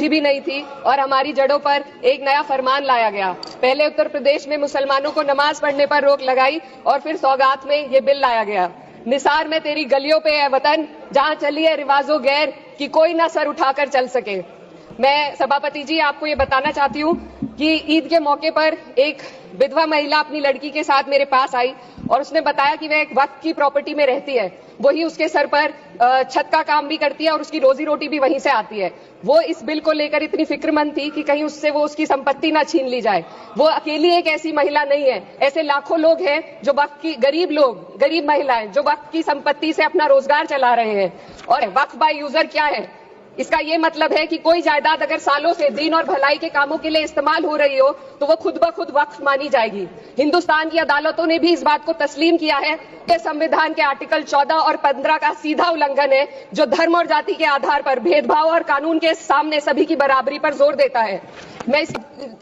भी नहीं थी और हमारी जड़ों पर एक नया फरमान लाया गया। पहले उत्तर प्रदेश में मुसलमानों को नमाज पढ़ने पर रोक लगाई और फिर सौगात में ये बिल लाया गया। निसार में तेरी गलियों पे है वतन, जहां चली है रिवाजो गैर कि कोई ना सर उठाकर चल सके। मैं सभापति जी आपको ये बताना चाहती हूँ कि ईद के मौके पर एक विधवा महिला अपनी लड़की के साथ मेरे पास आई और उसने बताया कि वह एक वक्त की प्रॉपर्टी में रहती है, वही उसके सर पर छत का काम भी करती है और उसकी रोजी रोटी भी वहीं से आती है। वो इस बिल को लेकर इतनी फिक्रमंद थी कि कहीं उससे वो उसकी संपत्ति ना छीन ली जाए। वो अकेली एक ऐसी महिला नहीं है, ऐसे लाखों लोग हैं जो वक्त की गरीब महिलाएं जो वक्त की संपत्ति से अपना रोजगार चला रहे हैं। और वक्फ बाय यूजर क्या है? इसका ये मतलब है कि कोई जायदाद अगर सालों से दीन और भलाई के कामों के लिए इस्तेमाल हो रही हो तो वो खुद ब खुद वक्फ मानी जाएगी। हिंदुस्तान की अदालतों ने भी इस बात को तस्लीम किया है कि संविधान के आर्टिकल 14 और 15 का सीधा उल्लंघन है, जो धर्म और जाति के आधार पर भेदभाव और कानून के सामने सभी की बराबरी पर जोर देता है। मैं इस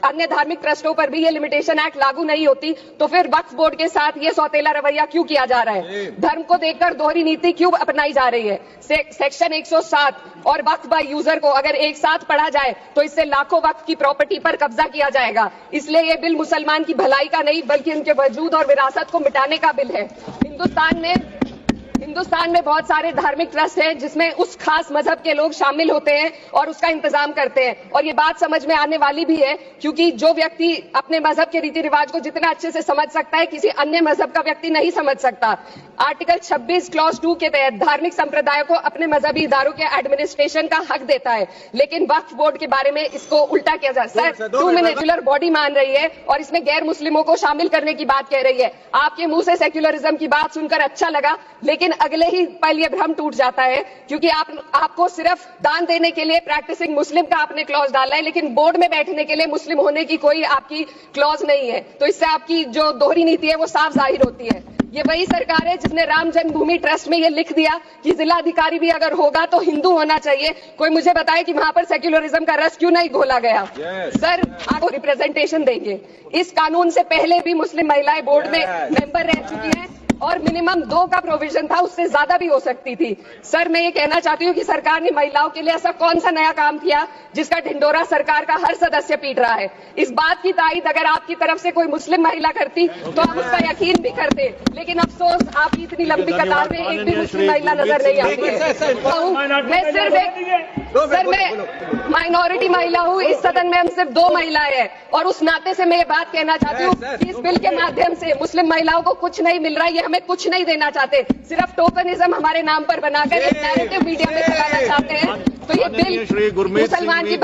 अन्य धार्मिक ट्रस्टों पर भी ये लिमिटेशन एक्ट लागू नहीं होती तो फिर वक्फ बोर्ड के साथ ये सौतेला रवैया क्यों किया जा रहा है? धर्म को देखकर दोहरी नीति क्यों अपनाई जा रही है? सेक्शन 107 और वक्फ बाय यूजर को अगर एक साथ पढ़ा जाए तो इससे लाखों वक्फ की प्रॉपर्टी पर कब्जा किया जाएगा। इसलिए ये बिल मुसलमान की भलाई का नहीं बल्कि उनके वजूद और विरासत को मिटाने का बिल है। हिंदुस्तान में बहुत सारे धार्मिक ट्रस्ट हैं जिसमें उस खास मजहब के लोग शामिल होते हैं और उसका इंतजाम करते हैं। और ये बात समझ में आने वाली भी है क्योंकि जो व्यक्ति अपने मजहब के रीति रिवाज को जितना अच्छे से समझ सकता है, किसी अन्य मजहब का व्यक्ति नहीं समझ सकता। आर्टिकल 26 क्लॉज 2 के तहत धार्मिक संप्रदायों को अपने मजहबी इदारों के एडमिनिस्ट्रेशन का हक देता है, लेकिन वक्फ बोर्ड के बारे में इसको उल्टा किया जा रहा है। सर 2 मिनट सेक्युलर बॉडी मान रही है और इसमें गैर मुस्लिमों को शामिल करने की बात कह रही है। आपके मुंह से सेक्युलरिज्म की बात सुनकर अच्छा लगा, लेकिन अगले ही पल ये भ्रम टूट जाता है क्योंकि आपको सिर्फ दान देने के लिए प्रैक्टिसिंग मुस्लिम का आपने क्लॉज डाला है, लेकिन बोर्ड में बैठने के लिए मुस्लिम होने की कोई आपकी क्लॉज नहीं है। तो इससे आपकी जो दोहरी नीति है वो साफ जाहिर होती है। ये वही सरकार है जिसने राम जन्मभूमि ट्रस्ट में ये लिख दिया कि जिला अधिकारी भी अगर होगा तो हिंदू होना चाहिए। कोई मुझे बताए कि वहां पर सेक्युलरिज्म का रस क्यों नहीं घोला गया? सर आपको रिप्रेजेंटेशन देंगे। इस कानून से पहले भी मुस्लिम महिलाएं बोर्ड में मेंबर रह चुकी हैं और मिनिमम 2 का प्रोविजन था, उससे ज्यादा भी हो सकती थी। सर मैं ये कहना चाहती हूँ कि सरकार ने महिलाओं के लिए ऐसा कौन सा नया काम किया जिसका ढिंडोरा सरकार का हर सदस्य पीट रहा है? इस बात की तायद अगर आपकी तरफ से कोई मुस्लिम महिला करती तो आप उसका यकीन भी करते, लेकिन अफसोस आपकी इतनी लंबी कतार में एक भी मुस्लिम महिला नजर नहीं आती है। मैं माइनॉरिटी महिला हूँ, इस सदन में हम सिर्फ 2 महिलाएं हैं और उस नाते से मैं ये बात कहना चाहती हूँ कि इस बिल के माध्यम से मुस्लिम महिलाओं को कुछ नहीं मिल रहा है। हमें कुछ नहीं देना चाहते, सिर्फ टोकनिज्म हमारे नाम पर बनाकर एक नैरेटिव मीडिया में चलाना चाहते हैं। तो ये बिल मुसलमान की